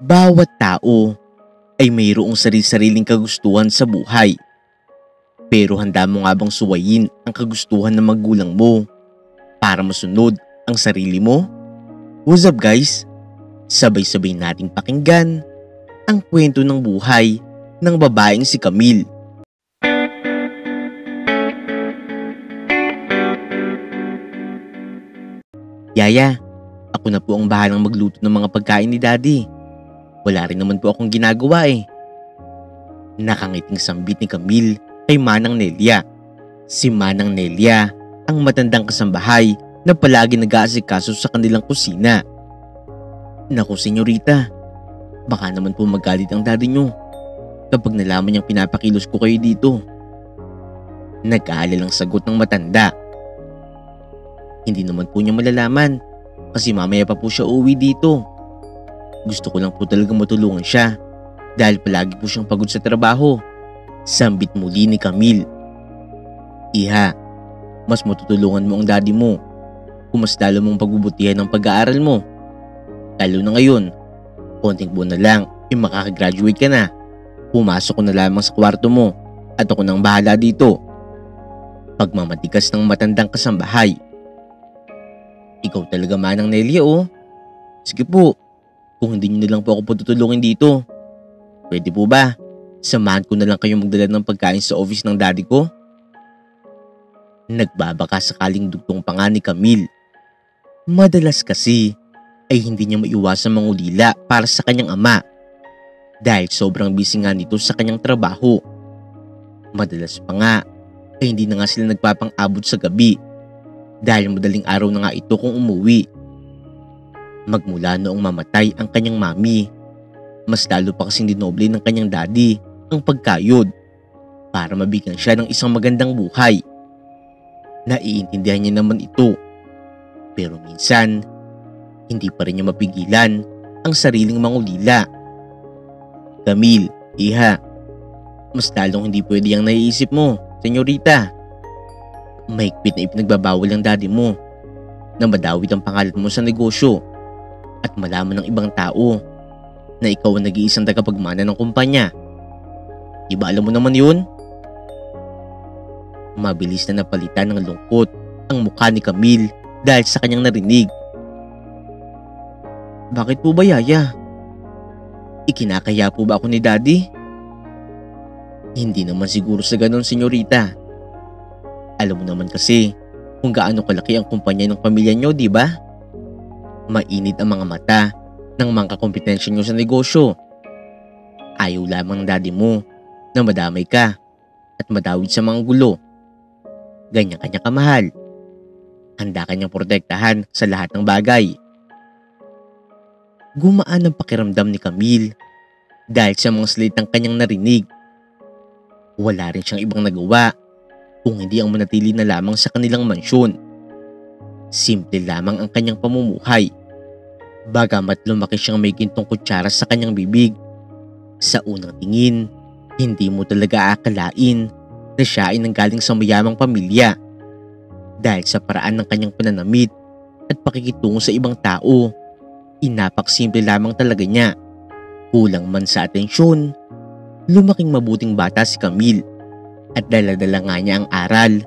Bawat tao ay mayroong sarili-sariling kagustuhan sa buhay. Pero handa mo nga bang suwayin ang kagustuhan ng magulang mo para masunod ang sarili mo? What's up guys? Sabay-sabay nating pakinggan ang kwento ng buhay ng babaeng si Camille. Yaya, ako na po ang bahalang magluto ng mga pagkain ni Daddy. Wala rin naman po akong ginagawa eh. Nakangiting sambit ni Camille kay Manang Nelia. Si Manang Nelia ang matandang kasambahay na palagi nag-aasikaso sa kanilang kusina. Naku senyorita, baka naman po magalit ang daddy nyo kapag nalaman niyang pinapakilos ko kayo dito. Nag-aalalang sagot ng matanda. Hindi naman po niya malalaman kasi mamaya pa po siya uwi dito. Gusto ko lang po talagang matulungan siya dahil palagi po siyang pagod sa trabaho. Sambit muli ni Camille. Iha, mas matutulungan mo ang daddy mo kung mas lalo mong pagbubutihan ng pag-aaral mo. Lalo na ngayon, konting buwan na lang makakagraduate ka na. Pumasok ko na lamang sa kwarto mo at ako nang bahala dito. Pagmamatigas ng matandang kasambahay. Ikaw talaga Manang Nelia oh. Sige po, kung hindi nyo na lang po ako tutulungin dito. Pwede po ba? Samahan ko na lang kayo magdala ng pagkain sa office ng daddy ko? Nagbabaka sakaling dugtong pa nga ni Camille. Madalas kasi ay hindi niya maiwasang mangulila para sa kanyang ama dahil sobrang busy nga nito sa kanyang trabaho. Madalas pa nga ay hindi na nga sila nagpapang-abot sa gabi dahil madaling araw na nga ito kung umuwi. Magmula noong mamatay ang kanyang mami, mas lalo pa kasing dinoble ng kanyang daddy ang pagkayod para mabigyan siya ng isang magandang buhay. Naiintindihan niya naman ito, pero minsan hindi pa rin niya mapigilan ang sariling mangulila. Camille, iha, mas lalong hindi pwede ang naiisip mo, senyorita. Mahigpit na ipinagbabawal ang daddy mo na madawit ang pangalan mo sa negosyo at malaman ng ibang tao na ikaw ang nag-iisang tagapagmana ng kumpanya. Diba alam mo naman yun? Mabilis na napalitan ng lungkot ang mukha ni Camille dahil sa kanyang narinig. Bakit po ba yaya? Ikinakaya po ba ako ni daddy? Hindi naman siguro sa ganun senyorita. Alam mo naman kasi kung gaano kalaki ang kumpanya ng pamilya nyo, di ba? Mainit ang mga mata ng mga kakompetensya nyo sa negosyo. Ayaw lamang ng daddy mo na madamay ka at madawid sa mga gulo. Ganyan kanya kamahal. Handa kanyang protektahan sa lahat ng bagay. Gumaan ang pakiramdam ni Camille dahil sa mga salitang kanyang narinig. Wala rin siyang ibang nagawa kung hindi ang manatili na lamang sa kanilang mansyon. Simple lamang ang kanyang pamumuhay. Bagamat lumaki siyang may gintong kutsara sa kanyang bibig. Sa unang tingin, hindi mo talaga aakalain na siya ay nanggaling sa mayamang pamilya. Dahil sa paraan ng kanyang pananamit at pakikitungo sa ibang tao, inapaksimple lamang talaga niya. Kulang man sa atensyon, lumaking mabuting bata si Camille at dala-dala nga niya ang aral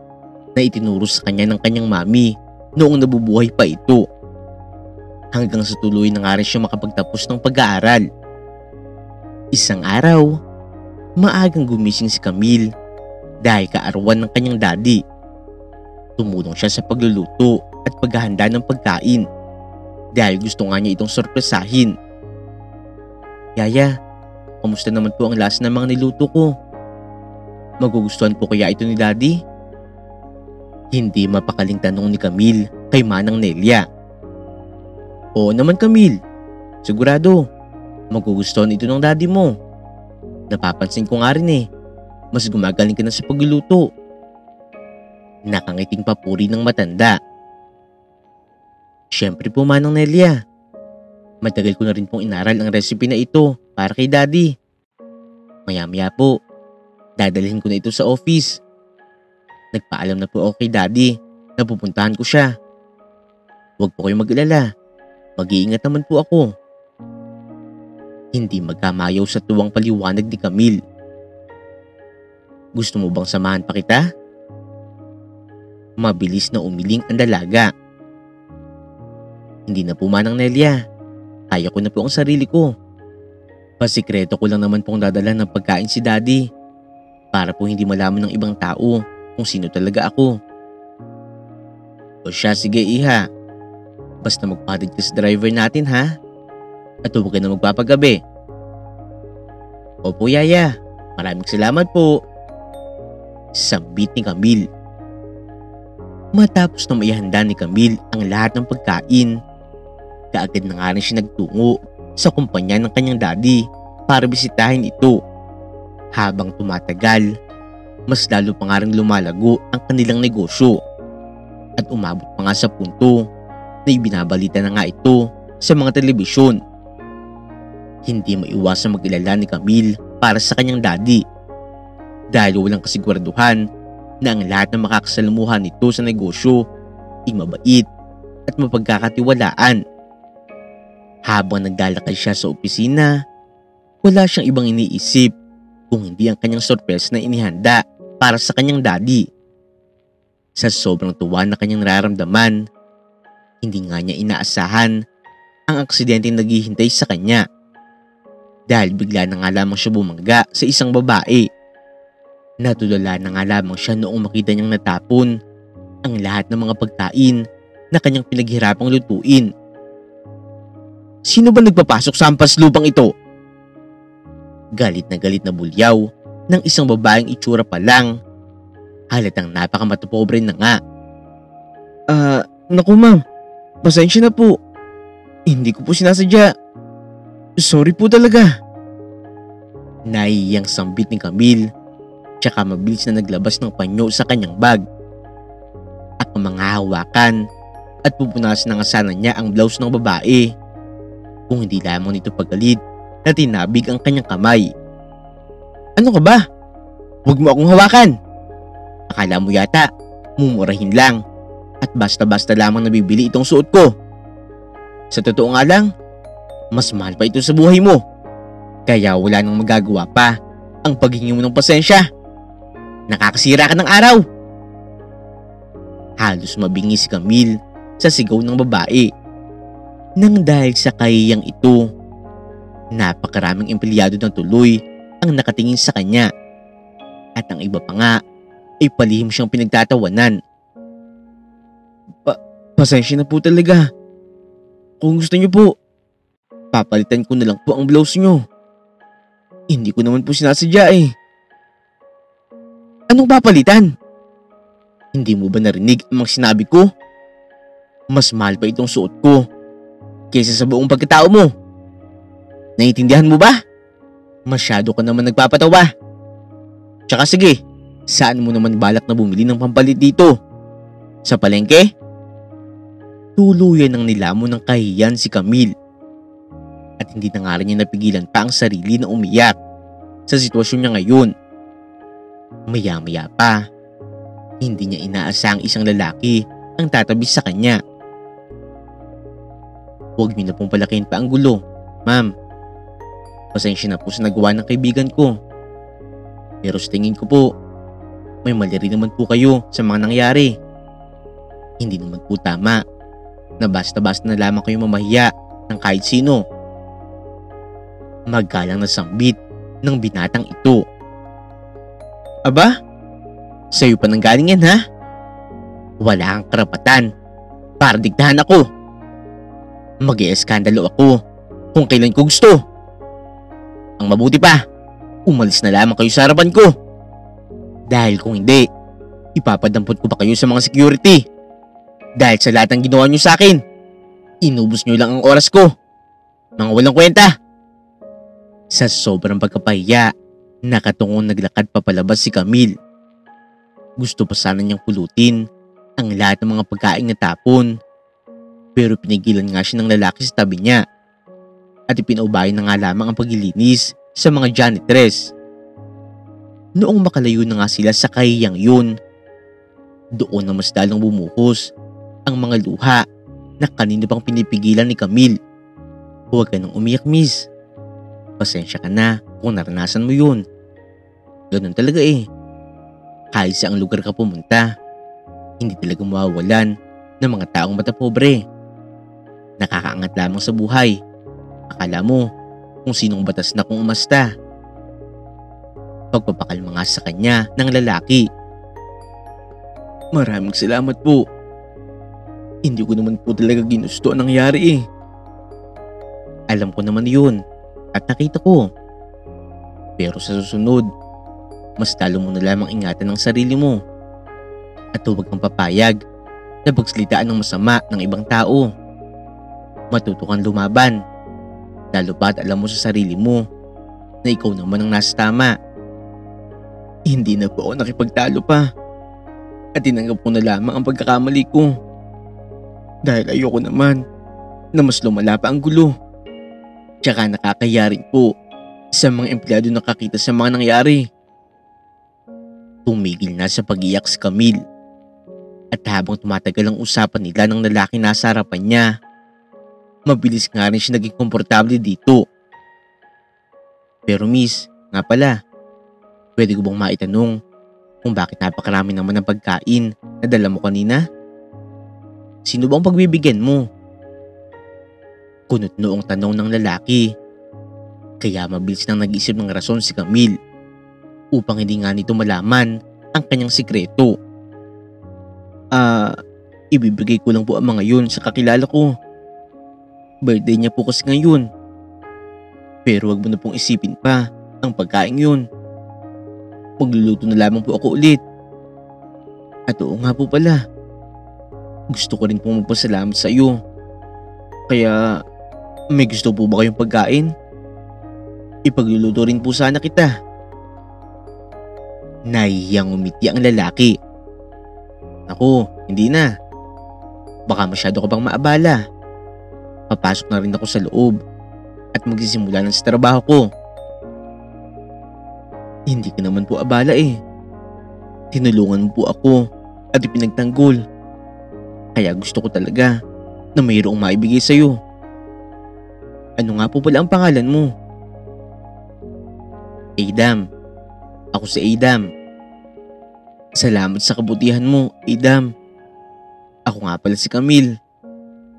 na itinuro sa kanya ng kanyang mami noong nabubuhay pa ito. Hanggang sa tuloy na nga rin siya makapagtapos ng pag-aaral. Isang araw, maagang gumising si Camille dahil kaarawan ng kanyang daddy. Tumulong siya sa pagluluto at paghahanda ng pagkain dahil gusto nga niya itong sorpresahin. Yaya, kamusta naman po ang lasa ng mga niluto ko? Magugustuhan po kaya ito ni daddy? Hindi mapakaling tanong ni Camille kay Manang Nelia. Oo naman Camille, sigurado, magugustuhan ito ng daddy mo. Napapansin ko nga rin eh, mas gumagaling ka na sa pagluluto. Nakangiting papuri ng matanda. Siyempre po Manang Nelia, matagal ko na rin pong inaral ang recipe na ito para kay daddy. Maya-maya po, dadalhin ko na ito sa office. Nagpaalam na po ako kay daddy na pupuntahan ko siya. Huwag po kayong mag-alala. Mag-iingat naman po ako. Hindi magkamayaw sa tuwang paliwanag ni Camille. Gusto mo bang samahan pa kita? Mabilis na umiling ang dalaga. Hindi na po manang Nelia. Kaya ko na po ang sarili ko. Pasikreto ko lang naman pong dadala ng pagkain si Daddy. Para po hindi malaman ng ibang tao kung sino talaga ako. O siya, sige iha. Basta magpatid ka sa driver natin ha. At huwag ka na magpapagabi. Opo yaya. Maraming salamat po. Sambit ni Camille. Matapos na maihanda ni Camille ang lahat ng pagkain, kaagad na nga rin siya nagtungo sa kumpanya ng kanyang daddy para bisitahin ito. Habang tumatagal, mas lalo pa nga rin lumalago ang kanilang negosyo at umabot pa nga sa punto na ibinabalita na nga ito sa mga telebisyon. Hindi maiwasang mag-alala ni Camille para sa kanyang daddy dahil walang kasiguraduhan na ang lahat ng makakasalamuhan nito sa negosyo ay mabait at mapagkakatiwalaan. Habang naglalakad siya sa opisina, wala siyang ibang iniisip kung hindi ang kanyang sorpresa na inihanda para sa kanyang daddy. Sa sobrang tuwa na kanyang nararamdaman, hindi nga niya inaasahan ang aksidente na naghihintay sa kanya. Dahil bigla na nga lamang siya bumangga sa isang babae. Natulala na nga lamang siya noong makita niyang natapon ang lahat ng mga pagkain na kanyang pinaghirapang lutuin. Sino ba nagpapasok sa hampas lupang ito? Galit na bulyaw ng isang babaeng itsura pa lang. Halatang napakamatopobre na nga. Naku ma'am, pasensya na po. Hindi ko po sinasadya. Sorry po talaga. Naiyang sambit ni Camille, tsaka mabilis na naglabas ng panyo sa kanyang bag. At mga hawakan at pupunasan na nga sana niya ang blouse ng babae. Kung hindi lamang nito pagalit na tinabig ang kanyang kamay. Ano ka ba? Huwag mo akong hawakan. Akala mo yata mumurahin lang at basta-basta lamang nabibili itong suot ko. Sa totoo nga lang, mas mahal pa ito sa buhay mo. Kaya wala nang magagawa pa ang paghingi mo ng pasensya. Nakakasira ka ng araw. Halos mabingi si Camille sa sigaw ng babae. Nang dahil sa kahiyang ito, napakaraming empleyado ng tuloy ang nakatingin sa kanya. At ang iba pa nga ay palihim siyang pinagtatawanan. Pasensya na po talaga. Kung gusto niyo po, papalitan ko na lang po ang blouse niyo. Hindi ko naman po sinasadya eh. Anong papalitan? Hindi mo ba narinig ang mga sinabi ko? Mas mahal pa itong suot ko kaysa sa buong pagkatao mo. Naiintindihan mo ba? Masyado ka naman nagpapatawa. Tsaka sige, saan mo naman balak na bumili ng pampalit dito? Sa palengke? Tuluyan ng nilamon ng kahiyan si Camille. At hindi na nga rin niya napigilan pa ang sarili na umiyak sa sitwasyon niya ngayon. Maya-maya pa, hindi niya inaasahang isang lalaki ang tatabi sa kanya. Huwag niyo na pong palakihin pa ang gulo, ma'am. Pasensya na po sa nagawa ng kaibigan ko. Pero sa tingin ko po, may mali rin naman po kayo sa mga nangyari. Hindi naman po tama na basta-basta na lamang kayo mamahiya ng kahit sino. Magalang na sambit ng binatang ito. Aba, sa'yo pa nang galing yan ha? Wala kang karapatan para diktahan ako. Mag-ieskandalo ako kung kailan ko gusto. Ang mabuti pa, umalis na lamang kayo sa harapan ko. Dahil kung hindi, ipapadampot ko pa kayo sa mga security. Dahil sa lahat ng ginawa nyo sa akin, inubos nyo lang ang oras ko. Mga walang kwenta. Sa sobrang pagkapahiya, nakatungong naglakad papalabas si Camille. Gusto pa sana niyang pulutin ang lahat ng mga pagkain na tapon. Pero pinigilan nga siya ng lalaki sa tabi niya. At ipinaubayan na nga lamang ang paglilinis sa mga janitress. Noong makalayo na nga sila sa kahiyang yun, doon na mas lalong bumuhos ang mga luha na kanina pang pinipigilan ni Camille. Huwag ka nang umiyak, miss. Pasensya ka na kung naranasan mo yun. Ganun talaga eh. Kahit sa ang lugar ka pumunta, hindi talaga mawawalan ng mga taong matapobre. Nakakaangat lamang sa buhay. Akala mo kung sinong batas na kung umasta. Pagpapakalma nga sa kanya ng lalaki. Maraming salamat po. Hindi ko naman po talaga ginusto ang nangyari eh. Alam ko naman yun at nakita ko. Pero sa susunod, mas lalo mo na lamang ingatan ang sarili mo. At huwag kang papayag na pagsalitaan ng masama ng ibang tao. Matuto kang lumaban. Lalo pa't alam mo sa sarili mo na ikaw naman ang nasa tama. Hindi na po ako nakipagtalo pa. At tinanggap ko na lamang ang pagkakamali ko. Dahil ayoko naman na mas lumala pa ang gulo. Tsaka nakakaya rin po sa mga empleyado na nakakita sa mga nangyari. Tumigil na sa pag-iyak si Camille. At habang tumatagal ang usapan nila ng lalaki nasa harapan niya, mabilis nga rin siya naging komportable dito. Pero miss, nga pala, pwede ko bang maitanong kung bakit napakarami naman ng pagkain na dala mo kanina? Sino bang pagbibigyan mo? Kunot noong tanong ng lalaki. Kaya mabilis nang nag-isip ng rason si Camille upang hindi nga nito malaman ang kanyang sikreto. Ibibigay ko lang po ang mga yun sa kakilala ko. Birthday niya po kasi ngayon. Pero wag mo na pong isipin pa ang pagkain yun. Magluluto na lamang po ako ulit. At oo nga po pala, gusto ko rin po magpasalamat sa iyo. Kaya may gusto po ba kayong pagkain? Ipagluluto rin po sana kita. Nahihiyang umiti ang lalaki. Naku, hindi na. Baka masyado ka bang maabala. Papasok na rin ako sa loob at magsisimula na sa trabaho ko. Hindi ka naman po abala eh. Tinulungan mo po ako at ipinagtanggol. Kaya gusto ko talaga na mayroong maibigay sa iyo. Ano nga po pala ang pangalan mo? Adam. Ako si Adam. Salamat sa kabutihan mo, Adam. Ako nga pala si Camille.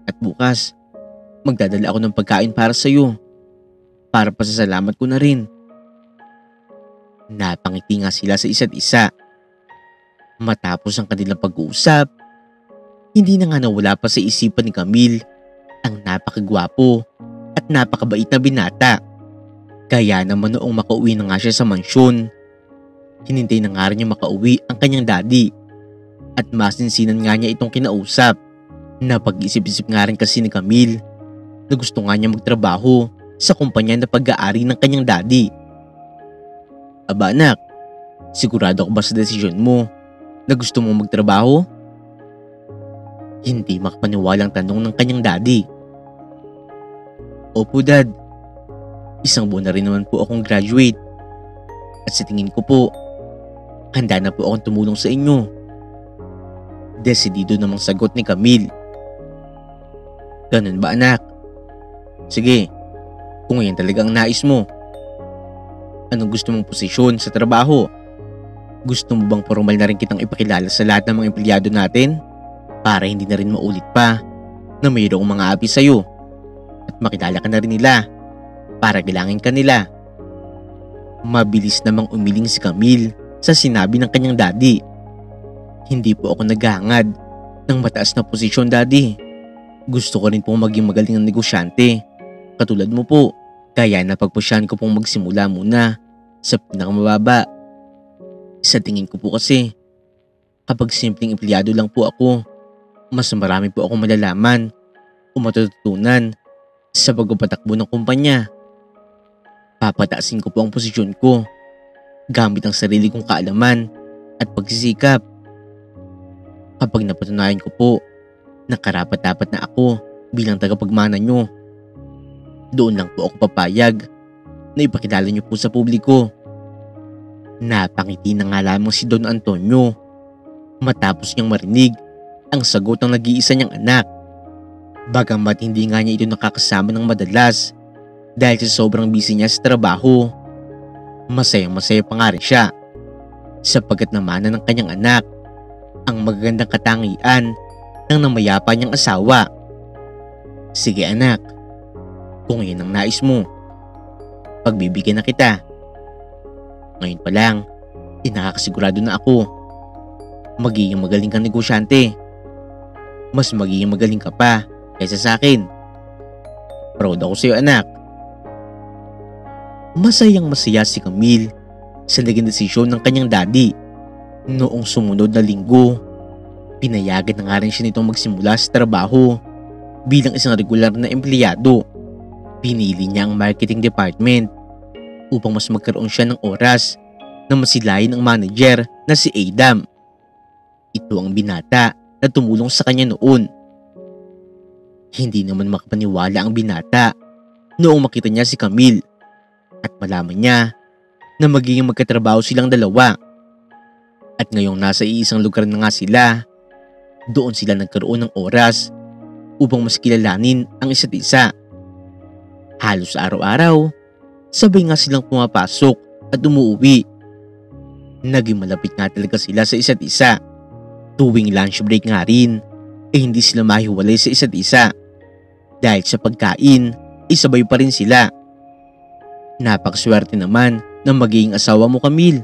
At bukas, magdadala ako ng pagkain para sa iyo. Para pasasalamat ko na rin. Napangiti nga sila sa isa't isa. Matapos ang kanilang pag-uusap, hindi na nga nawala pa sa isipan ni Camille ang napakagwapo at napakabait na binata. Kaya naman noong makauwi na nga siya sa mansyon, hinintay na nga rin niya makauwi ang kanyang daddy. At masinsinan nga niya itong kinausap. Napag-isip-isip nga rin kasi ni Camille na gusto nga niya magtrabaho sa kumpanya na pag-aari ng kanyang daddy. Aba anak, sigurado ka ba sa desisyon mo na gusto mong magtrabaho? Hindi makapaniwalang tanong ng kanyang daddy. Opo dad, isang buwan na rin naman po akong graduate. At sa tingin ko po, handa na po akong tumulong sa inyo. Desidido namang sagot ni Camille. Ganun ba anak? Sige, kung yan talaga ang nais mo. Anong gusto mong posisyon sa trabaho? Gusto mo bang formal na rin kitang ipakilala sa lahat ng mga empleyado natin? Para hindi na rin maulit pa na mayroong mga api sa'yo. At makilala ka na rin nila para bilangin ka nila. Mabilis namang umiling si Camille sa sinabi ng kanyang daddy. Hindi po ako naghahangad ng mataas na posisyon daddy. Gusto ko rin pong maging magaling na negosyante. Katulad mo po. Kaya napagpusyahan ko pong magsimula muna sa pinakamababa. Sa tingin ko po kasi, kapag simpleng empleyado lang po ako, mas marami po akong malalaman o matututunan sa pagpapatakbo ng kumpanya. Papataasin ko po ang posisyon ko gamit ang sarili kong kaalaman at pagsisikap. Kapag napatunayan ko po na karapat-dapat na ako bilang tagapagmana nyo, doon lang po ako papayag na ipakilala nyo po sa publiko. Napangiti na nga lamang si Don Antonio matapos niyang marinig ang sagot ng nag-iisa niyang anak. Bagamat hindi nga niya ito nakakasama ng madalas, Dahil sa sobrang busy niya sa trabaho, masayang-masaya pa nga rin siya sapagkat namana ng kanyang anak ang magagandang katangian ng namayapa niyang asawa. Sige anak, kung yan ang nais mo, pagbibigyan na kita. Ngayon pa lang, nakakasigurado na ako, magiging magaling kang negosyante. Mas magiging magaling ka pa kaysa sa akin. Proud ako sa iyo anak. Masayang masaya si Camille sa naging desisyon ng kanyang daddy. Noong sumunod na linggo, pinayagan na nga rin siya nitong magsimula sa trabaho bilang isang regular na empleyado. Pinili niya ang marketing department upang mas magkaroon siya ng oras na masilayan ang manager na si Adam. Ito ang binata na tumulong sa kanya noon. Hindi naman makapaniwala ang binata noong makita niya si Camille at malaman niya na magiging magkatrabaho silang dalawa. At ngayong nasa iisang lugar na nga sila, doon sila nagkaroon ng oras upang mas kilalanin ang isa't isa. Halos araw-araw, sabay nga silang pumapasok at umuwi. Naging malapit nga talaga sila sa isa't isa. Tuwing lunch break nga rin, hindi sila mahiwalay sa isa't isa. Dahil sa pagkain, isabay pa rin sila. Napakaswerte naman na magiging asawa mo Camille.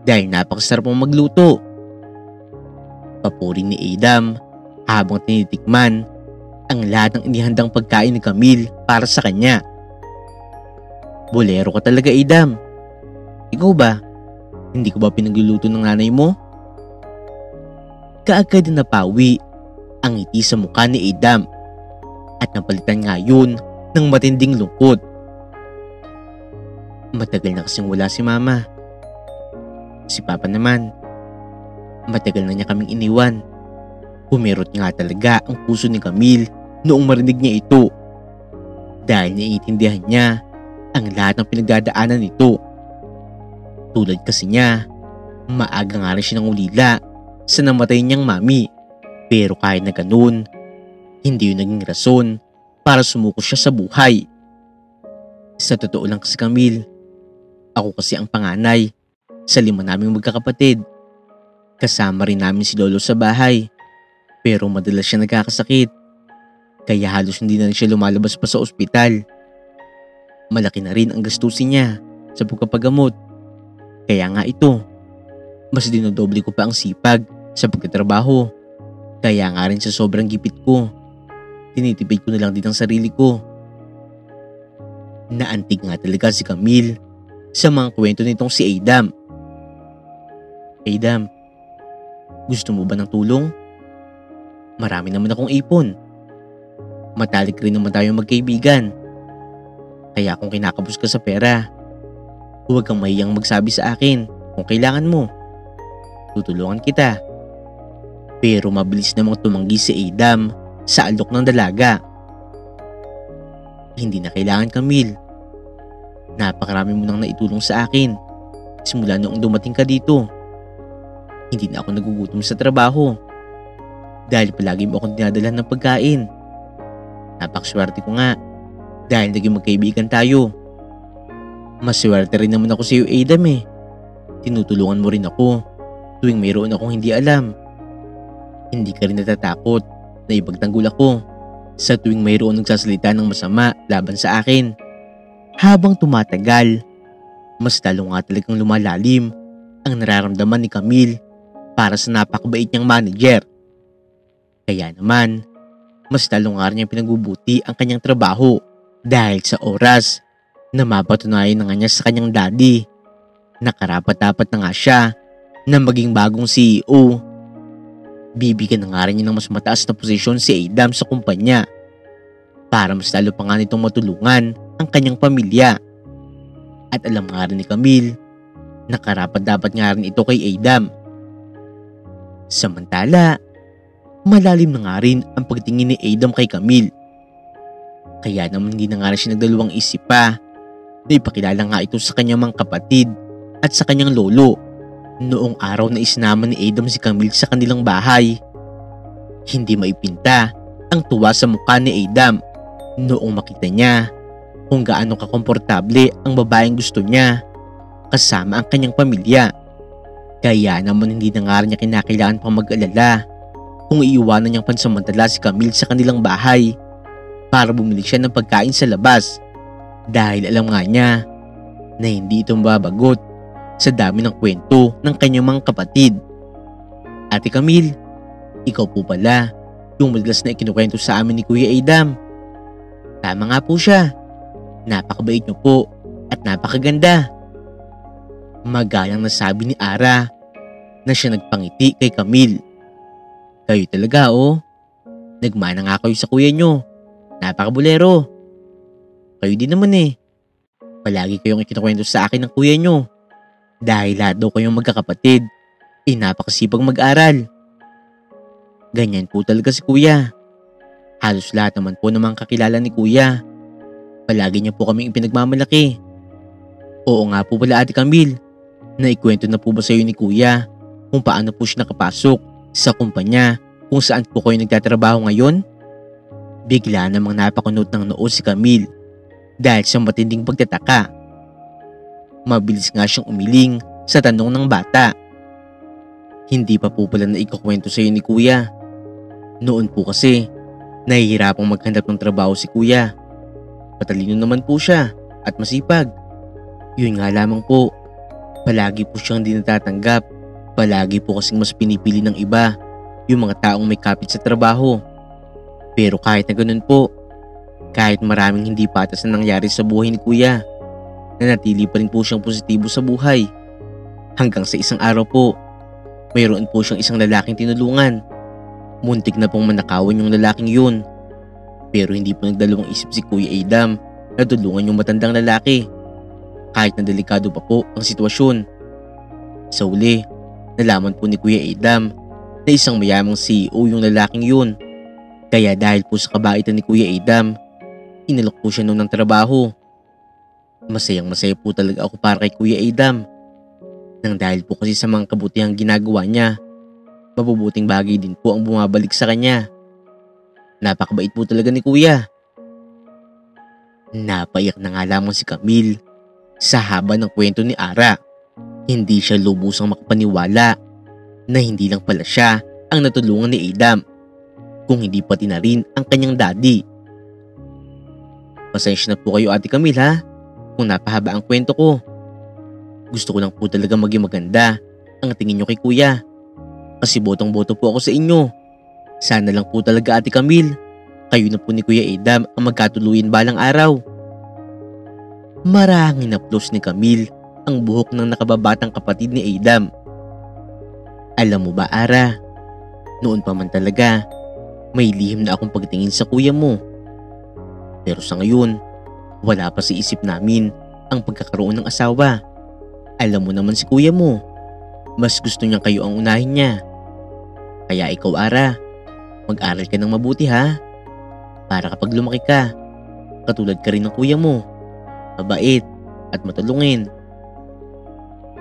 Dahil napakasarap mong magluto. Papuri ni Adam habang tinitikman ang lahat ng inihandang pagkain ni Camille para sa kanya. Bolero ka talaga Adam. Ikaw ba? Hindi ko ba pinagluluto ng nanay mo? Kaagad na napawi ang ngiti sa mukha ni Adam at napalitan nga yun ng matinding lungkot. Matagal na kasing wala si mama. Si papa naman, matagal na niya kaming iniwan. Humirot nga talaga ang puso ni Camille noong marinig niya ito. Dahil naiintindihan niya ang lahat ng pinagdadaanan nito. Tulad kasi niya, maaga nga rin siya nang ulila sa namatay niyang mami. Pero kahit na ganun, hindi yun naging rason para sumuko siya sa buhay. Sa totoo lang kasi Camille, ako kasi ang panganay sa 5 naming magkakapatid. Kasama rin namin si lolo sa bahay. Pero madalas siya nagkakasakit. Kaya halos hindi na siya lumalabas pa sa ospital. Malaki na rin ang gastusin niya sa pagpapagamot. Kaya nga ito, mas dinodoble ko pa ang sipag sa pagtatrabaho. Kaya nga rin sa sobrang gipit ko, tinitipid ko na lang din ang sarili ko. Naantig nga talaga si Camille sa mga kwento nitong si Adam. Adam, gusto mo ba ng tulong? Marami naman akong ipon. Matalik rin naman tayo magkaibigan. Kaya kung kinakapos ka sa pera, huwag kang mahiyang magsabi sa akin kung kailangan mo. Tutulungan kita. Pero mabilis namang tumanggi si Adam sa alok ng dalaga. Hindi na kailangan Camille. Napakarami mo nang naitulong sa akin simula noong dumating ka dito. Hindi na ako nagugutom sa trabaho dahil palagi mo akong dinadala ng pagkain. Napakaswerte ko nga dahil naging magkaibigan tayo. Maswerte rin naman ako sa iyo Adam eh. Tinutulungan mo rin ako tuwing mayroon akong hindi alam. Hindi ka rin natatakot na ipagtanggol ako sa tuwing mayroon nagsasalita ng masama laban sa akin. Habang tumatagal, mas lalo nga talagang lumalalim ang nararamdaman ni Camille para sa napakabait niyang manager. Kaya naman, mas lalo nga rin niyang pinagbubuti ang kanyang trabaho dahil sa oras na mapatunayan na nga niya sa kanyang daddy na karapat-dapat na nga siya na maging bagong CEO. Bibigyan na nga rin niya ng mas mataas na posisyon si Adam sa kumpanya para mas lalo pa nga nitong matulungan ang kanyang pamilya. At alam nga rin ni Camille na karapat-dapat nga rin ito kay Adam. Samantala, malalim na nga rin ang pagtingin ni Adam kay Camille. Kaya naman hindi na nga rin siya nagdalawang isip pa na ipakilala nga ito sa kanyang mga kapatid at sa kanyang lolo. Noong araw na isinama ni Adam si Camille sa kanilang bahay, hindi maipinta ang tuwa sa mukha ni Adam noong makita niya kung gaano kakomportable ang babaeng gusto niya kasama ang kanyang pamilya. Kaya naman hindi na nga rin niya kinakailangan pang mag-alala kung iiwanan niyang pansamantala si Camille sa kanilang bahay para bumili siya ng pagkain sa labas dahil alam nga niya na hindi ito mababagot sa dami ng kwento ng kanyang mga kapatid. Ate Camille, ikaw po pala yung madalas na ikinukwento sa amin ni Kuya Adam. Tama nga po siya. Napakabait niyo po at napakaganda. Magalang na sabi ni Ara na siya nagpangiti kay Camille. Kayo talaga oh. Nagmana nga kayo sa kuya niyo. Napakabulero. Kayo din naman eh. Palagi kayong ikinukwento sa akin ng kuya niyo. Dahil lahat daw kayong magkakapatid napakasipag mag-aral. Ganyan po talaga si kuya. Halos lahat naman po ng mga kakilala ni kuya. Palagi niya po kaming ipinagmamalaki. Oo nga po pala Ate Camille. Naikwento na po ba sa iyo ni kuya kung paano po siya nakapasok sa kumpanya kung saan po kayo nagtatrabaho ngayon? Bigla namang napakunot ng noo si Camille dahil sa matinding pagtataka. Mabilis nga siyang umiling sa tanong ng bata. Hindi pa po pala na ikukwento sa iyo ni kuya. Noon po kasi nahihirapang maghanap ng trabaho si kuya. Matalino naman po siya at masipag. Yun nga lamang po, palagi po siyang di natatanggap. Palagi po kasing mas pinipili ng iba yung mga taong may kapit sa trabaho. Pero kahit na ganun po, kahit maraming hindi patas na nangyari sa buhay ni kuya, nanatili pa rin po siyang positibo sa buhay. Hanggang sa isang araw po, mayroon po siyang isang lalaking tinulungan. Muntik na pong manakawan yung lalaking yun. Pero hindi po nagdalawang isip si Kuya Adam na tulungan yung matandang lalaki. Kahit na delikado pa po ang sitwasyon. Sa uli, nalaman po ni Kuya Adam na isang mayamang CEO yung lalaking yun. Kaya dahil po sa kabaitan ni Kuya Adam, inalok po siya noon ng trabaho. Masayang masaya po talaga ako para kay Kuya Adam. Nang dahil po kasi sa mga kabutihang ginagawa niya, mabubuting bagay din po ang bumabalik sa kanya. Napakabait po talaga ni kuya. Napaiyak na nga lamang si Camille sa haba ng kwento ni Ara. Hindi siya lubusang makapaniwala na hindi lang pala siya ang natulungan ni Adam, kung hindi pati na rin ang kanyang daddy. Pasensya na po kayo Ate Camille ha, kung napahaba ang kwento ko. Gusto ko lang po talaga maging maganda ang tingin nyo kay kuya. Kasi botong-boto po ako sa inyo. Sana lang po talaga Ate Camille, kayo na po ni Kuya Adam ang magkatuluyan balang araw. Marahang hinaplos ni Camille ang buhok ng nakababatang kapatid ni Adam. Alam mo ba Ara, noon pa man talaga, may lihim na akong pagtingin sa kuya mo. Pero sa ngayon, wala pa sa isip namin ang pagkakaroon ng asawa. Alam mo naman si kuya mo, mas gusto niyang kayo ang unahin niya. Kaya ikaw Ara, mag-aral ka ng mabuti ha. Para kapag lumaki ka, katulad ka rin ng kuya mo, mabait at matulungin.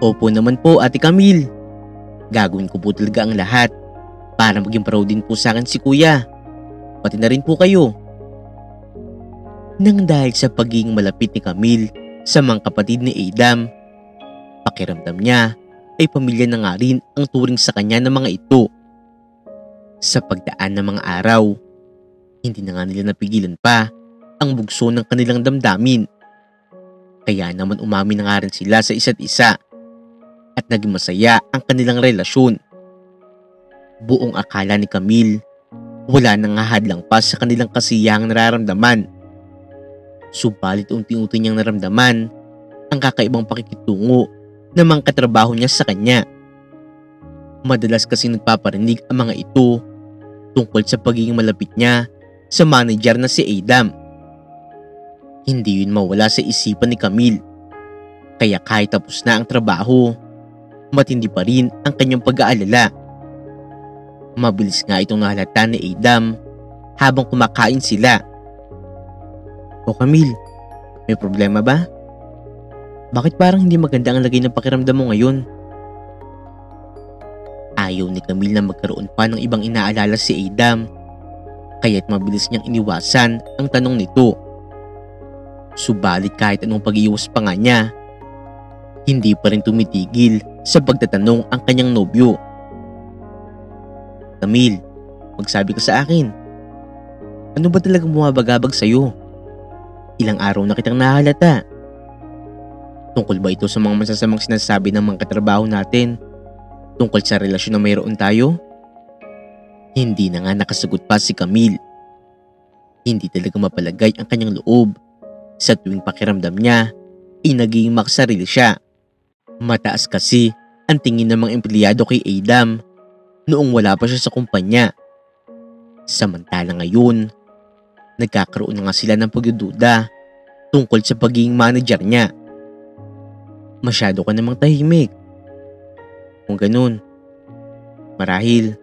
Opo naman po Ate Camille. Gagawin ko po talaga ang lahat para maging proud din po sa akin si kuya. Pati na rin po kayo. Nang dahil sa pagiging malapit ni Camille sa mga kapatid ni Adam, pakiramdam niya ay pamilya na nga rin ang turing sa kanya ng mga ito. Sa pagdaan ng mga araw, hindi na nga nila napigilan pa ang bugso ng kanilang damdamin. Kaya naman umamin na nga rin sila sa isa't isa at naging masaya ang kanilang relasyon. Buong akala ni Camille, wala nang hahadlang pa sa kanilang kasiyahang nararamdaman. Subalit unti-unti niyang naramdaman ang kakaibang pakikitungo ng mga katrabaho niya sa kanya. Madalas kasi nagpaparinig ang mga ito tungkol sa pagiging malapit niya sa manager na si Adam. Hindi yun mawala sa isipan ni Camille. Kaya kahit tapos na ang trabaho, matindi pa rin ang kanyang pag-aalala. Mabilis nga itong nahalata ni Adam habang kumakain sila. O Camille, may problema ba? Bakit parang hindi maganda ang lagay ng pakiramdam mo ngayon? Ayaw ni Camille na magkaroon pa ng ibang inaalala si Adam, kaya't mabilis niyang iniwasan ang tanong nito. Subalit kahit anong pag-iwas pa nga niya, hindi pa rin tumitigil sa pagtatanong ang kanyang nobyo. Camille, magsabi ka sa akin. Ano ba talagang bumabagabag sa'yo? Ilang araw na kitang nahalata. Tungkol ba ito sa mga masasamang sinasabi ng mga katrabaho natin? Tungkol sa relasyon na mayroon tayo? Hindi na nga nakasagot pa si Camille. Hindi talaga mapalagay ang kanyang loob. Sa tuwing pakiramdam niya, naging makasarili siya. Mataas kasi ang tingin ng mga empleyado kay Adam noong wala pa siya sa kumpanya. Samantala ngayon, nagkakaroon na nga sila ng pagdududa tungkol sa pagiging manager niya. Masyado ka namang tahimik. Kung ganun, marahil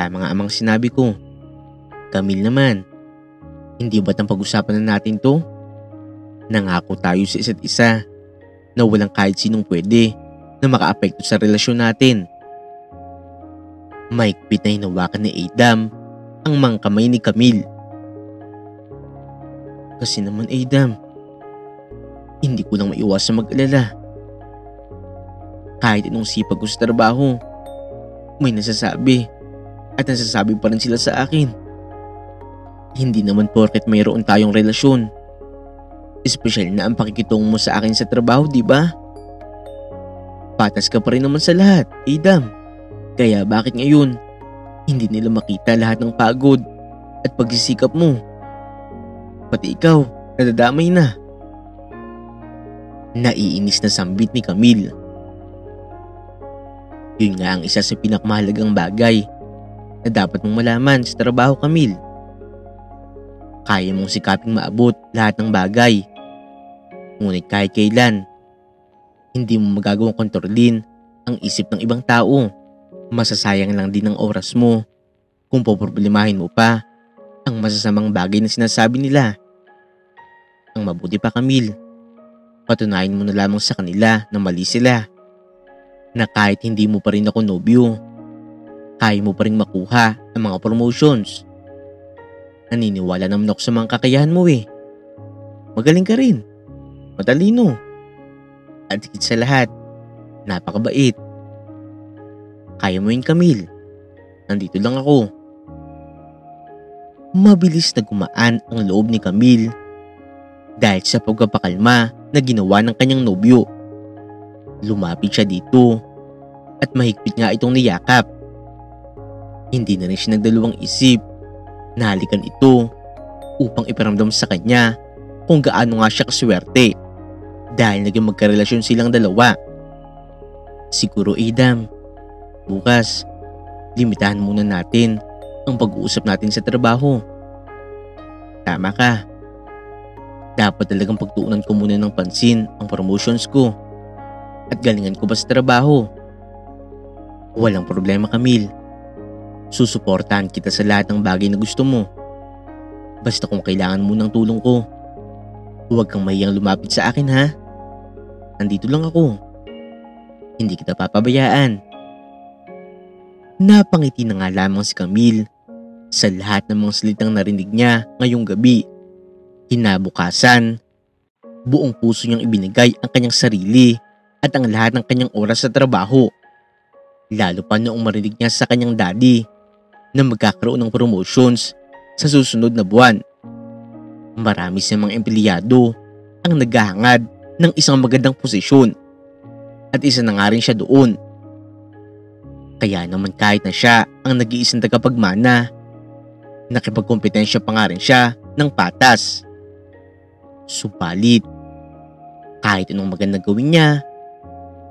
tama nga amang sinabi ko. Camille naman, hindi ba't ang pag-usapan na natin to? Nangako tayo sa isa't isa na walang kahit sinong pwede na makaapekto sa relasyon natin. Mahigpit na hinawakan ni Adam ang mga kamay ni Camille. Kasi naman Adam, hindi ko lang maiwasang mag-alala. Kahit anong sipag ko sa trabaho, may nasasabi at nasasabi pa rin sila sa akin. Hindi naman porket mayroon tayong relasyon, espesyal na ang pakikitungo mo sa akin sa trabaho, di ba? Patas ka pa rin naman sa lahat, Adam. Kaya bakit ngayon, hindi nila makita lahat ng pagod at pagsisikap mo? Pati ikaw, nadadamay na. Naiinis na sambit ni Camille. Yun nga ang isa sa pinakamahalagang bagay na dapat mong malaman sa trabaho, Camille. Kaya mong sikaping maabot lahat ng bagay. Ngunit kahit kailan, hindi mo magagawang kontrolin ang isip ng ibang tao. Masasayang lang din ang oras mo kung poproblemahin mo pa ang masasamang bagay na sinasabi nila. Ang mabuti pa, Camille, patunayan mo na lamang sa kanila na mali sila. Na kahit hindi mo pa rin ako nobyo, kaya mo pa rin makuha ang mga promotions. Naniniwala naman ako sa mga kakayahan mo eh. Magaling ka rin. Matalino. At higit sa lahat, napakabait. Kaya mo yun, Camille. Nandito lang ako. Mabilis na gumaan ang loob ni Camille dahil sa pagpapakalma na ginawa ng kanyang nobyo. Lumapit siya dito at mahigpit nga itong niyakap. Hindi na rin siya nagdalawang isip na halikan ito upang iparamdam sa kanya kung gaano nga siya kaswerte dahil naging magkarelasyon silang dalawa. Siguro Adam, bukas limitahan muna natin ang pag-uusap natin sa trabaho. Tama ka. Dapat talagang pagtuunan ko muna ng pansin ang promotions ko at galingan ko pa sa trabaho. Walang problema, Camille. Susuportahan kita sa lahat ng bagay na gusto mo. Basta kung kailangan mo ng tulong ko, huwag kang mahiyang lumapit sa akin, ha? Nandito lang ako. Hindi kita papabayaan. Napangiti na nga lamang si Camille sa lahat ng mga salitang narinig niya ngayong gabi. Kinabukasan, buong puso niyang ibinigay ang kanyang sarili at ang lahat ng kanyang oras sa trabaho. Lalo pa noong marinig niya sa kanyang daddy na magkakaroon ng promotions sa susunod na buwan. Marami sa mga empleyado ang naghahangad ng isang magandang posisyon at isa na nga rin siya doon. Kaya naman kahit na siya ang nag-iisang tagapagmana, nakipagkompetensya pa nga rin siya ng patas. Subalit, kahit anong magandang gawin niya,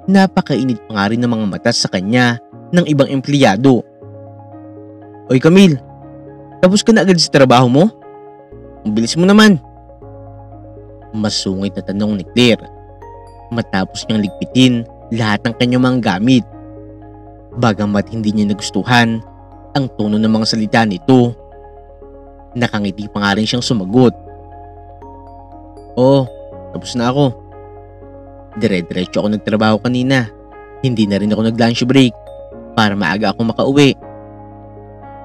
napakainit pa nga rin ng mga mata sa kanya ng ibang empleyado. Oy Camille, tapos ka na agad sa trabaho mo? Ang bilis mo naman. Masungit na tanong ni Claire matapos niyang ligpitin lahat ng kanyang mga gamit. Bagamat hindi niya nagustuhan ang tono ng mga salita nito, nakangiti pa nga rin siyang sumagot. Oo, tapos na ako. Dire-diretso ako nagtrabaho kanina. Hindi na rin ako nag-lunch break para maaga ako makauwi.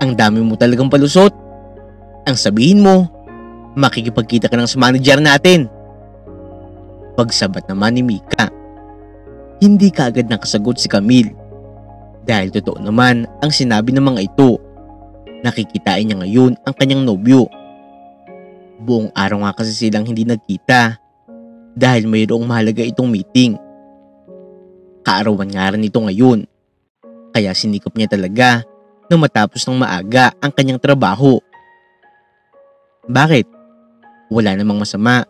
Ang dami mo talagang palusot. Ang sabihin mo, makikipagkita ka ng sa manager natin. Pagsabat naman ni Mika. Hindi kaagad nakasagot si Camille dahil totoo naman ang sinabi ng mga ito. Nakikitain niya ngayon ang kanyang nobyo. Buong araw nga kasi silang hindi nagkita dahil mayroong mahalaga itong meeting. Kaarawan nga rin ito ngayon, kaya sinikap niya talaga na matapos ng maaga ang kanyang trabaho. Bakit? Wala namang masama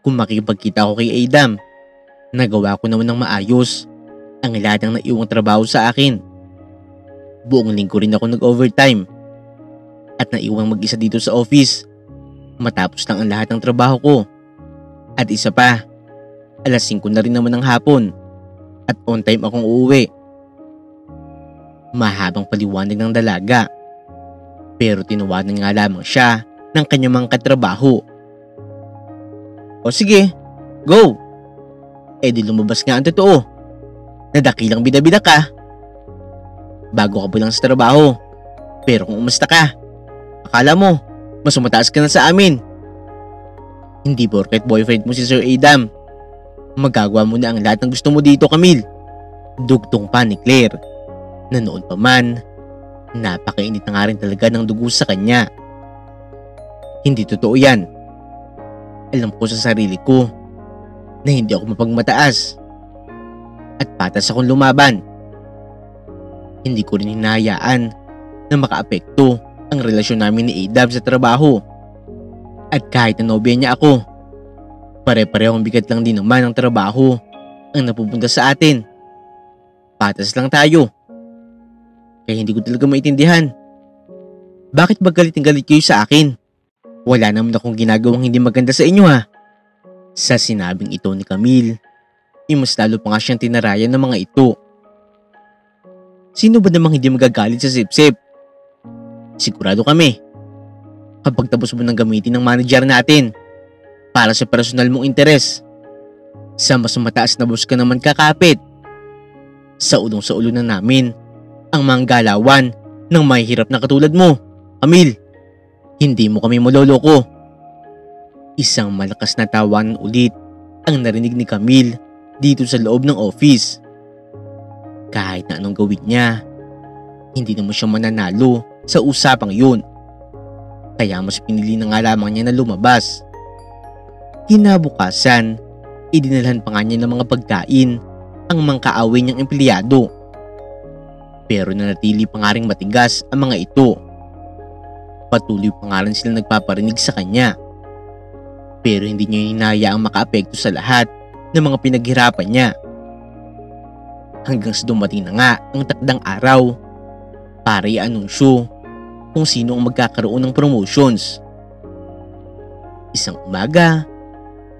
kung makikipagkita ako kay Adam. Nagawa ko naman ng maayos ang lahat ng naiwang trabaho sa akin. Buong linggo rin ako nag-overtime at naiwang mag-isa dito sa office matapos lang ang lahat ng trabaho ko. At isa pa, alas 5 na rin naman ng hapon at on time akong uuwi. Mahabang paliwanag ng dalaga, pero tinawanan nga lamang siya ng kanyang mga katrabaho. O sige, go! Eh di lumabas nga ang totoo. Nadakilang bida-bida ka. Bago ka pa lang sa trabaho, pero kung umasta ka, akala mo mas mataas ka na sa amin. Hindi porket boyfriend mo si Sir Adam, magagawa mo na ang lahat ng gusto mo dito, Camille. Dugtong pa ni Claire na noon pa man, napakainit na nga rin talaga ng dugo sa kanya. Hindi totoo yan. Alam ko sa sarili ko na hindi ako mapagmataas at patas akong lumaban. Hindi ko rin hinahayaan na makaapekto ang relasyon namin ni Adam sa trabaho. At kahit na nobya niya ako, pare-parehong bigat lang din naman ang trabaho ang napupunta sa atin. Patas lang tayo. Kaya hindi ko talaga maintindihan. Bakit ba galit kayo sa akin? Wala naman akong ginagawang hindi maganda sa inyo ha. Sa sinabing ito ni Camille, mas lalo pa nga siyang tinarayan ng mga ito. Sino ba namang hindi magagalit sa sip-sip? Sigurado kami. Kapag tapos mo nang gamitin ng manager natin para sa personal mong interes, sa mas mataas na boss ka naman kakapit. Sa ulo na namin ang mga galawan ng mahihirap na katulad mo, Camille. Hindi mo kami maloloko. Isang malakas na tawanan ulit ang narinig ni Camille dito sa loob ng office. Kahit na anong gawin niya, hindi naman siya mananalo sa usapang yun. Kaya mas pinili na nga lamang niya na lumabas. Kinabukasan, idinalhan pa nga niya ng mga pagkain ang mga kaaway niyang empleyado. Pero nanatili pa nga ring matigas ang mga ito. Patuloy pa nga rin sila nagpaparinig sa kanya. Pero hindi niya hinahayaang makaapekto sa lahat ng mga pinaghirapan niya. Hanggang sa dumating na nga ang takdang araw para i-anunsyo kung sino ang magkakaroon ng promotions. Isang umaga,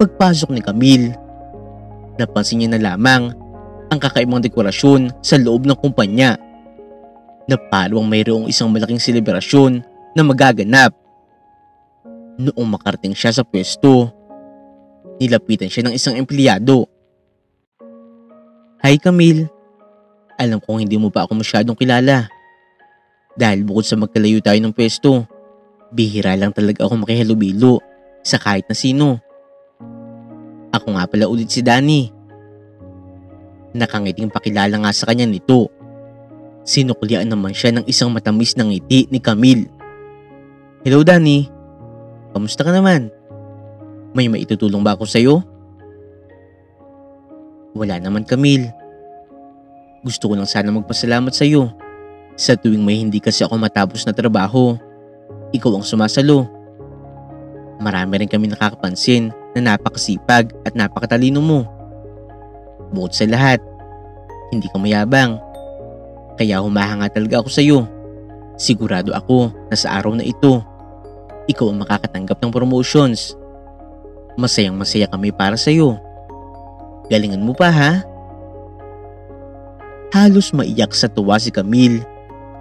pagpasok ni Camille, napansin niya na lamang ang kakaibang dekorasyon sa loob ng kumpanya na parang mayroong isang malaking selebrasyon na magaganap. Noong makarating siya sa pwesto, nilapitan siya ng isang empleyado. Hi Camille, alam kong hindi mo pa ako masyadong kilala. Dahil bukod sa magkalayo tayo ng pwesto, bihira lang talaga ako makihalubilo sa kahit na sino. Ako nga pala ulit si Danny. Nakangiting pakilala nga sa kanya nito. Sinukulian naman siya ng isang matamis na ngiti ni Camille. Hello Danny, kamusta ka naman? May maitutulong ba ako sa'yo? Wala naman Camille. Gusto ko lang sana magpasalamat sa'yo. Sa tuwing may hindi kasi ako matapos na trabaho, ikaw ang sumasalo. Marami rin kami nakakapansin na napakasipag at napakatalino mo. Bukod sa lahat, hindi ka mayabang. Kaya humahanga talaga ako sa iyo. Sigurado ako na sa araw na ito, ikaw ang makakatanggap ng promotions. Masayang masaya kami para sa iyo. Galingan mo pa ha? Halos maiyak sa tuwa si Camille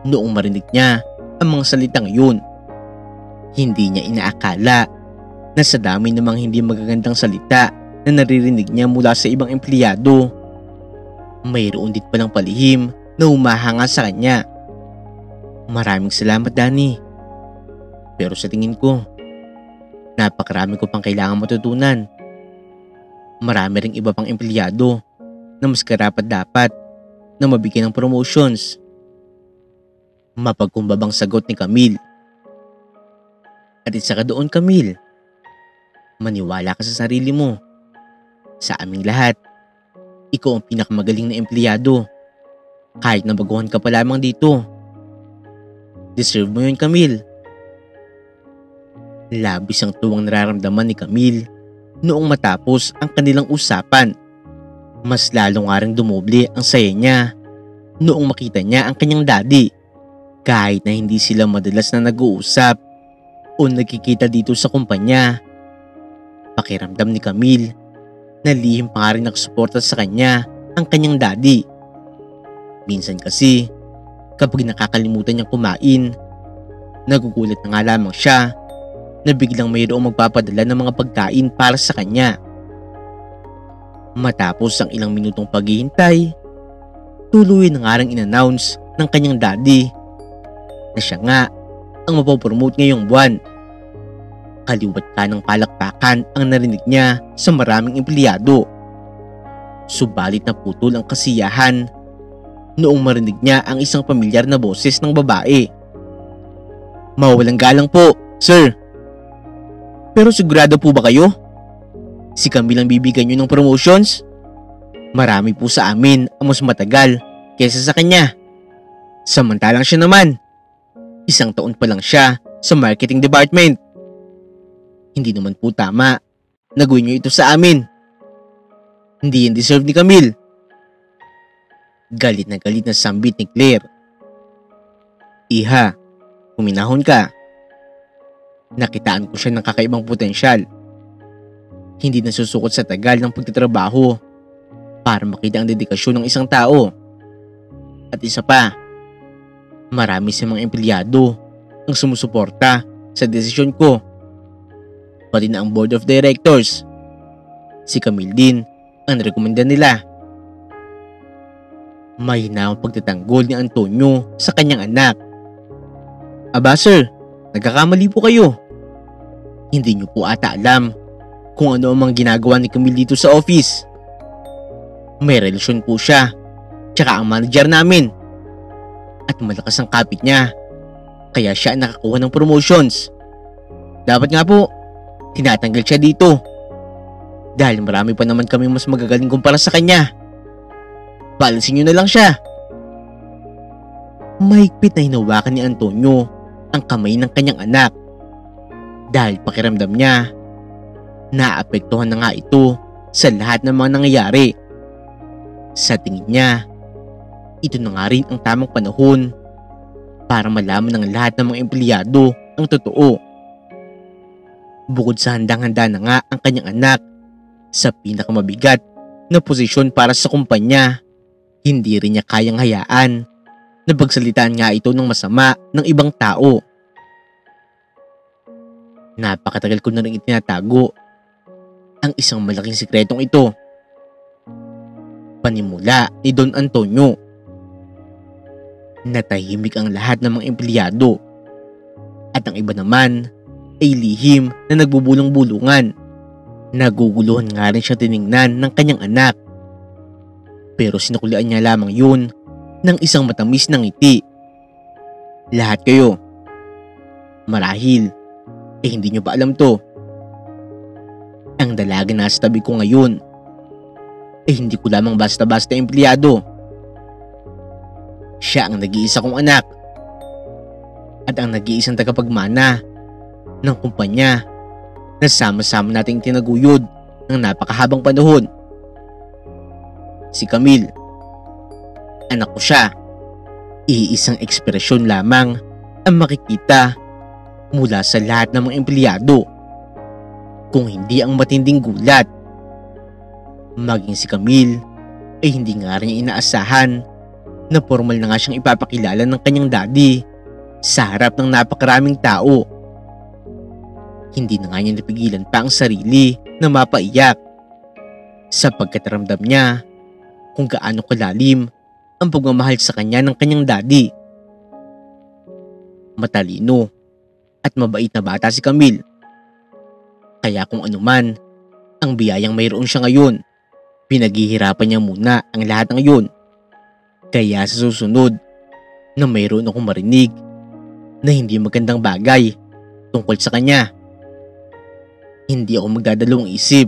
noong marinig niya ang mga salitang yun. Hindi niya inaakala na sa dami namang hindi magagandang salita na naririnig niya mula sa ibang empleyado, mayroon din palang palihim na humahanga sa kanya. Maraming salamat Danny. Pero sa tingin ko, napakarami ko pang kailangan matutunan. Marami ring iba pang empleyado na mas karapat-dapat na mabigyan ng promotions. Mapagkumbabang sagot ni Camille. At isa ka doon, Camille. Maniwala ka sa sarili mo. Sa aming lahat, ikaw ang pinakamagaling na empleyado. Kahit na baguhan ka pa lamang dito. Deserve mo yun, Camille. Labis ang tuwang nararamdaman ni Camille noong matapos ang kanilang usapan. Mas lalo nga ring dumoble ang saya niya noong makita niya ang kanyang daddy. Kahit na hindi sila madalas na nag-uusap o nagkikita dito sa kumpanya, pakiramdam ni Camille na lihim pa nga rin nakasuporta sa kanya ang kanyang daddy. Minsan kasi, kapag nakakalimutan niyang kumain, nagugulat na nga lamang siya na biglang mayroong magpapadala ng mga pagkain para sa kanya. Matapos ang ilang minutong paghihintay, tuloy na nga rin in-announce ng kanyang daddy na siya nga ang mapopromote ngayong buwan. Kaliwat ka ng palakpakan ang narinig niya sa maraming empleyado. Subalit na putol ang kasiyahan noong marinig niya ang isang pamilyar na boses ng babae. Mawawalang galang po, sir. Pero sigurado po ba kayo? Si Camille ang bibigyan niyo ng promotions? Marami po sa amin ang mas matagal kaysa sa kanya. Samantalang siya naman, 1 taon pa lang siya sa marketing department. Hindi naman po tama na gawin niyo ito sa amin. Hindi yan deserve ni Camille. Galit na sambit ni Claire. Iha, huminahon ka. Nakitaan ko siya ng kakaibang potensyal. Hindi nasusukot sa tagal ng pagtatrabaho para makita ang dedikasyon ng isang tao. At isa pa, marami sa mga empleyado ang sumusuporta sa desisyon ko. Pati na ang board of directors. Si Camille din ang rekomenda nila. Mahina ang pagtatanggol ni Antonio sa kanyang anak. Aba sir, nagkakamali po kayo. Hindi niyo po ata alam kung ano ang mga ginagawa ni Camille dito sa office. May relasyon po siya, tsaka ang manager namin. At malakas ang kapit niya, kaya siya nakakuha ng promotions. Dapat nga po, tinatanggal siya dito. Dahil marami pa naman kami mas magagaling kumpara sa kanya. Balansin nyo na lang siya. Mahigpit na hinawakan ni Antonio ang kamay ng kanyang anak. Dahil pakiramdam niya, naapektuhan na nga ito sa lahat ng mga nangyayari. Sa tingin niya, ito na nga rin ang tamang panahon para malaman ng lahat ng mga empleyado ang totoo. Bukod sa handang-handa na nga ang kanyang anak sa pinakamabigat na posisyon para sa kumpanya, hindi rin niya kayang hayaan na pagsalitaan nga ito ng masama ng ibang tao. Napakatagal ko na rin itinatago ang isang malaking sikretong ito. Panimula ni Don Antonio. Natahimik ang lahat ng mga empleyado at ang iba naman ay lihim na nagbubulong-bulungan. Naguguluhan nga rin siya tiningnan ng kanyang anak. Pero sinukulian niya lamang yun ng isang matamis na ngiti. Lahat kayo, marahil, hindi nyo ba alam to? Ang dalaga na sa tabi ko ngayon, hindi ko lamang basta-basta empleyado. Siya ang nag-iisa kong anak. At ang nag-iisang tagapagmana ng kumpanya na sama-sama nating tinaguyod ng napakahabang panahon. Si Camille. Anak ko siya. Iisang ekspresyon lamang ang makikita mula sa lahat ng mga empleyado. Kung hindi ang matinding gulat. Maging si Camille ay hindi nga rin inaasahan na formal na nga siyang ipapakilala ng kanyang daddy sa harap ng napakaraming tao. Hindi na nga niya napigilan pa ang sarili na mapaiyak sapagkat ramdam niya kung gaano kalalim ang pagmamahal sa kanya ng kanyang daddy. Matalino at mabait na bata si Camille. Kaya kung anuman Ang biyayang mayroon siya ngayon, pinaghihirapan niya muna ang lahat ng iyon. Kaya sa susunod na mayroon akong marinig na hindi magandang bagay tungkol sa kanya, hindi ako magdadalawang isip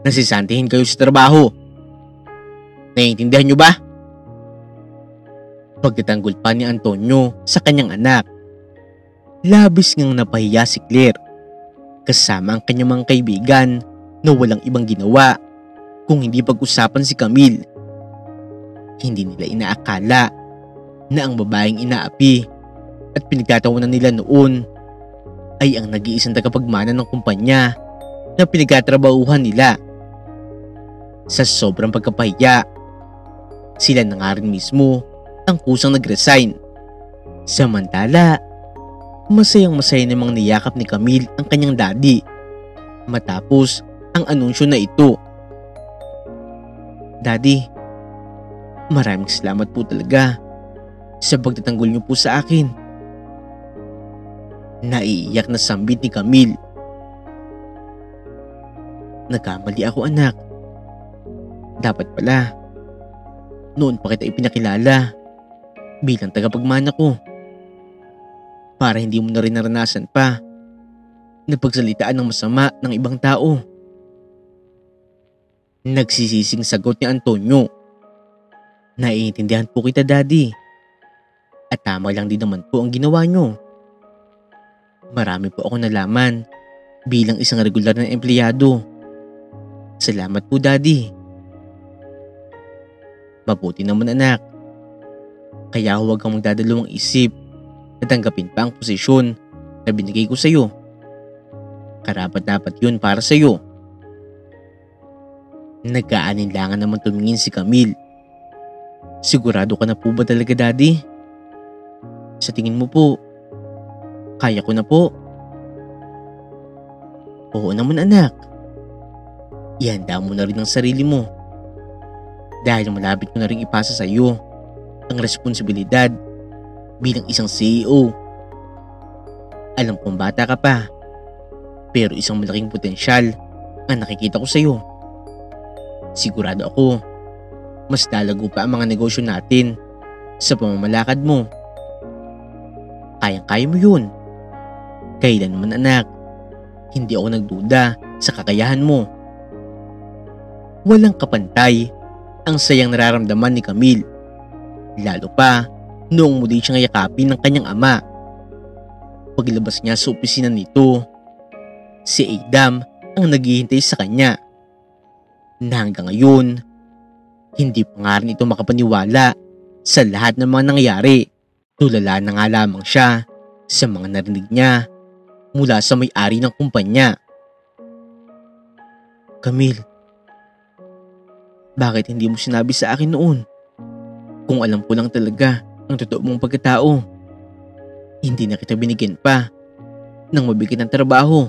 na sisantihin kayo sa trabaho. Naiintindihan niyo ba? Pagtatanggol pa ni Antonio sa kanyang anak, labis ngang napahiya si Claire kasama ang kanyang mga kaibigan na walang ibang ginawa kung hindi pag-usapan si Camille. Hindi nila inaakala na ang babaeng inaapi at pinagtatawanan nila noon ay ang nag-iisang tagapagmana ng kumpanya na pinagtatrabahuhan nila. Sa sobrang pagkapahiya, sila na nga rin mismo ang kusang nag-resign. Samantala, masayang-masaya namang niyakap ni Camille ang kanyang daddy matapos ang anunsyo na ito. Daddy, maraming salamat po talaga sa pagtatanggol niyo po sa akin. Naiiyak na sambit ni Camille. Nagkamali ako, anak. Dapat pala, noon pa kita ipinakilala bilang tagapagmana ko para hindi mo na rin naranasan pa na pagsalitaan ng masama ng ibang tao. Nagsisising sagot ni Antonio. Naiintindihan po kita, Daddy. At tama lang din naman po ang ginawa nyo. Marami po ako nalaman bilang isang regular na empleyado. Salamat po, Daddy. Mabuti naman, anak. Kaya huwag kang magdadalawang isip na tanggapin pa ang posisyon na binigay ko sa'yo. Karapat-dapat yun para sa'yo. Nagkaaninlangan naman tumingin si Camille. Sigurado ka na po ba talaga, Daddy? Sa tingin mo po, kaya ko na po. Oo naman, anak. Ihanda mo na rin ang sarili mo. Dahil malapit ko na rin ipasa sa iyo ang responsibilidad bilang isang CEO. Alam kong bata ka pa, pero isang malaking potensyal ang nakikita ko sa iyo. Sigurado ako, mas lalago pa ang mga negosyo natin sa pamamalakad mo. Kayang-kaya mo yun. Kailanman, anak, hindi ako nagduda sa kakayahan mo. Walang kapantay ang sayang nararamdaman ni Camille, lalo pa noong muli siyang yakapin ng kanyang ama. Paglabas niya sa opisina nito, si Adam ang naghihintay sa kanya. Na hanggang ngayon, hindi pa nga rin ito makapaniwala sa lahat ng mga nangyari. Tulala na nga lamang siya sa mga narinig niya mula sa may-ari ng kumpanya. Camille, bakit hindi mo sinabi sa akin noon? Kung alam ko lang talaga ang totoo mong pagkatao, hindi na kita binigyan pa ng mabigat ng trabaho.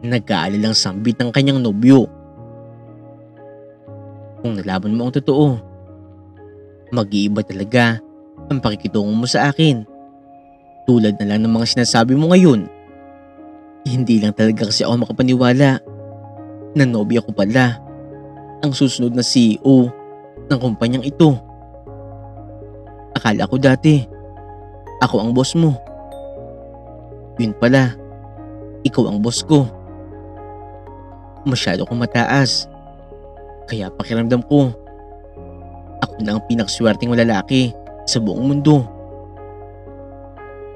Nag-aalilang sambit ng kanyang nobyo. Kung nalaman mo ang totoo, mag-iiba talaga ang pakikitungo mo sa akin. Tulad na lang ng mga sinasabi mo ngayon. Hindi lang talaga kasi ako makapaniwala na nobya ko pala ang susunod na CEO ng kumpanyang ito. Akala ko dati, ako ang boss mo. Yun pala, ikaw ang boss ko. Masyado kong mataas. Kaya pakiramdam ko, ako na ang pinakaswerteng lalaki sa buong mundo.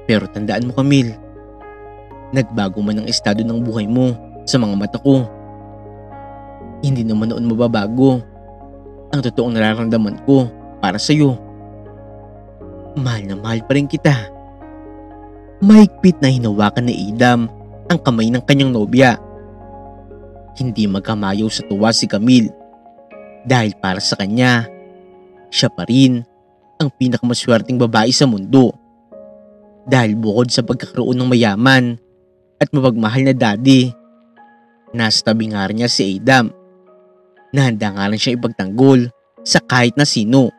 Pero tandaan mo, Camille, nagbago man ang estado ng buhay mo sa mga mata ko. Hindi naman noon mababago ang totoong nararamdaman ko para sa iyo. Mahal na mahal pa rin kita. Mahigpit na hinawakan ni Adam ang kamay ng kanyang nobya. Hindi magkamayaw sa tuwa si Camille dahil para sa kanya, siya pa rin ang pinakamaswerteng babae sa mundo. Dahil bukod sa pagkakaroon ng mayaman at mapagmahal na daddy, nasa tabi nga rin niya si Adam na handa nga rin siya ipagtanggol sa kahit na sino.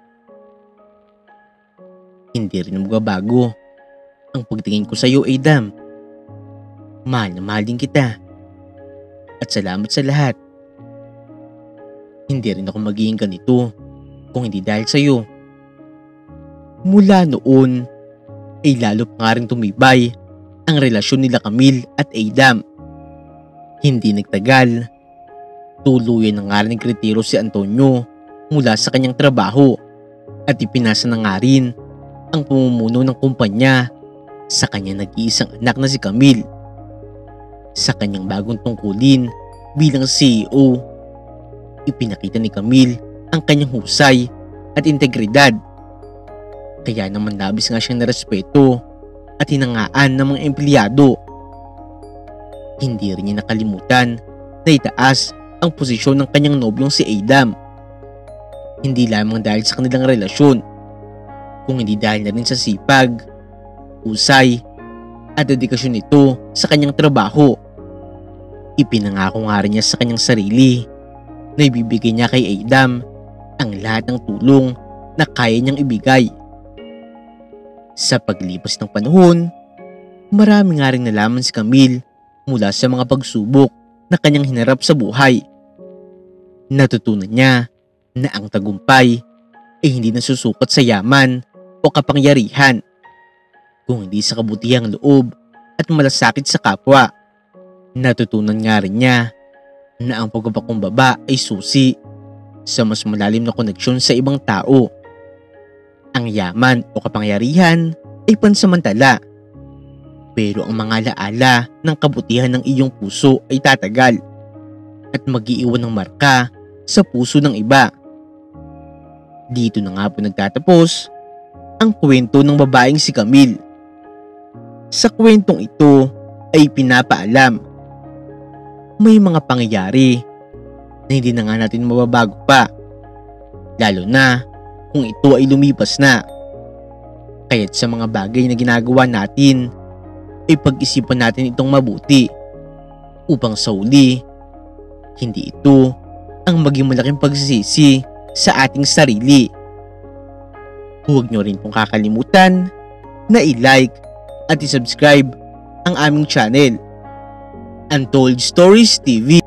Hindi rin magbabago ang pagtingin ko sa iyo, Adam. Mahal na mahal din kita. at salamat sa lahat. Hindi rin ako magiging ganito kung hindi dahil sa iyo. Mula noon ay lalo pa nga rin tumibay ang relasyon nila Camille at Adam. Hindi nagtagal, tuluyan na nga rin nagretiro si Antonio mula sa kanyang trabaho at ipinasa na nga rin ang pamumuno ng kumpanya sa kanyang nag-iisang anak na si Camille. Sa kanyang bagong tungkulin bilang CEO, ipinakita ni Camille ang kanyang husay at integridad. Kaya naman labis nga siyang narespeto at hinangaan ng mga empleyado. Hindi rin niya nakalimutan na itaas ang posisyon ng kanyang nobyong si Adam. Hindi lamang dahil sa kanilang relasyon, kung hindi dahil na rin sa sipag, husay at dedikasyon nito sa kanyang trabaho. Ipinangako nga rin niya sa kanyang sarili na ibibigay niya kay Adam ang lahat ng tulong na kaya niyang ibigay. Sa paglipas ng panahon, marami nga rin nalaman si Camille mula sa mga pagsubok na kanyang hinarap sa buhay. Natutunan niya na ang tagumpay ay hindi nasusukat sa yaman o kapangyarihan, kung hindi sa kabutihang loob at malasakit sa kapwa. Natutunan nga rin niya na ang pagpapakumbaba ay susi sa mas malalim na koneksyon sa ibang tao. Ang yaman o kapangyarihan ay pansamantala, pero ang mga alaala ng kabutihan ng iyong puso ay tatagal at mag-iiwan ng marka sa puso ng iba. Dito na nga po nagtatapos ang kwento ng babaeng si Camille. Sa kwentong ito ay pinapaalam, may mga pangyayari na hindi na nga natin mababago pa, lalo na kung ito ay lumipas na. Kaya't sa mga bagay na ginagawa natin ay pag-isipan natin itong mabuti upang sa uli, hindi ito ang maging malaking pagsisisi sa ating sarili. Huwag nyo rin pong kakalimutan na i-like at i-subscribe ang aming channel, Untold Stories TV.